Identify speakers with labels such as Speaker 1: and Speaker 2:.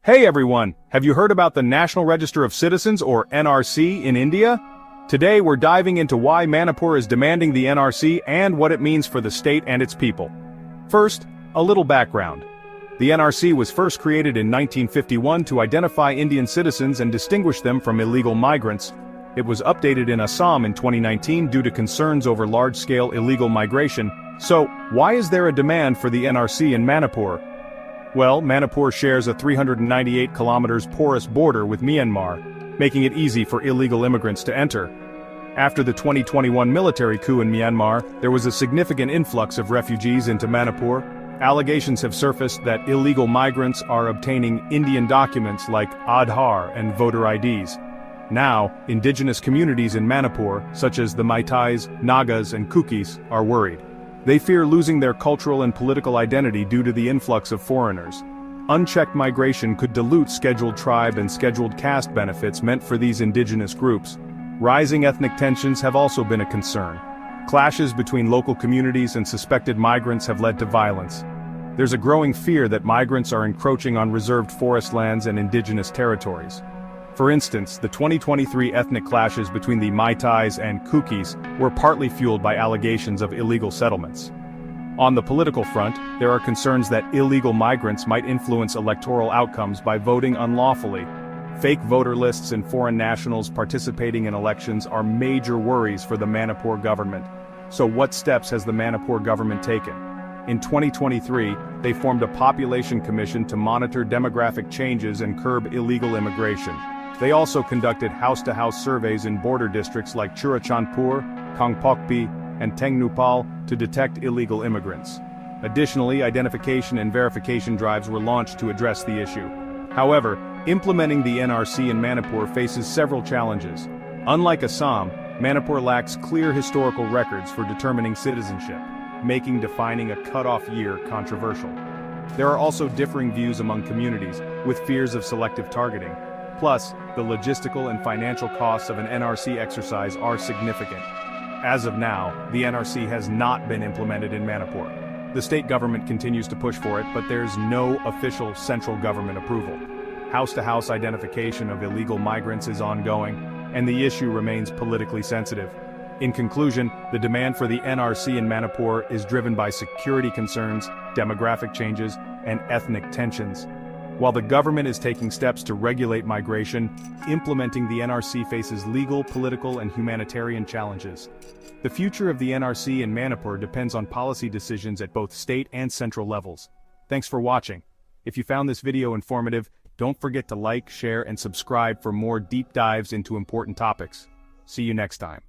Speaker 1: Hey everyone, have you heard about the National Register of Citizens or NRC in India? Today we're diving into why Manipur is demanding the NRC and what it means for the state and its people. First, a little background. The NRC was first created in 1951 to identify Indian citizens and distinguish them from illegal migrants. It was updated in Assam in 2019 due to concerns over large-scale illegal migration. So, why is there a demand for the NRC in Manipur? Well, Manipur shares a 398 kilometers porous border with Myanmar, making it easy for illegal immigrants to enter. After the 2021 military coup in Myanmar, there was a significant influx of refugees into Manipur. Allegations have surfaced that illegal migrants are obtaining Indian documents like Aadhaar and voter IDs. Now, indigenous communities in Manipur, such as the Meiteis, Nagas and Kukis, are worried. They fear losing their cultural and political identity due to the influx of foreigners. Unchecked migration could dilute scheduled tribe and scheduled caste benefits meant for these indigenous groups. Rising ethnic tensions have also been a concern. Clashes between local communities and suspected migrants have led to violence. There's a growing fear that migrants are encroaching on reserved forest lands and indigenous territories. For instance, the 2023 ethnic clashes between the Meiteis and Kukis were partly fueled by allegations of illegal settlements. On the political front, there are concerns that illegal migrants might influence electoral outcomes by voting unlawfully. Fake voter lists and foreign nationals participating in elections are major worries for the Manipur government. So what steps has the Manipur government taken? In 2023, they formed a population commission to monitor demographic changes and curb illegal immigration. They also conducted house-to-house surveys in border districts like Churachandpur, Kangpokpi, and Tengnupal to detect illegal immigrants. Additionally, identification and verification drives were launched to address the issue. However, implementing the NRC in Manipur faces several challenges. Unlike Assam, Manipur lacks clear historical records for determining citizenship, making defining a cutoff year controversial. There are also differing views among communities, with fears of selective targeting. Plus, the logistical and financial costs of an NRC exercise are significant. As of now, the NRC has not been implemented in Manipur. The state government continues to push for it, but there's no official central government approval. House-to-house identification of illegal migrants is ongoing, and the issue remains politically sensitive. In conclusion, the demand for the NRC in Manipur is driven by security concerns, demographic changes, and ethnic tensions. While the government is taking steps to regulate migration, implementing the NRC faces legal, political, and humanitarian challenges. The future of the NRC in Manipur depends on policy decisions at both state and central levels. Thanks for watching. If you found this video informative, don't forget to like, share, and subscribe for more deep dives into important topics. See you next time.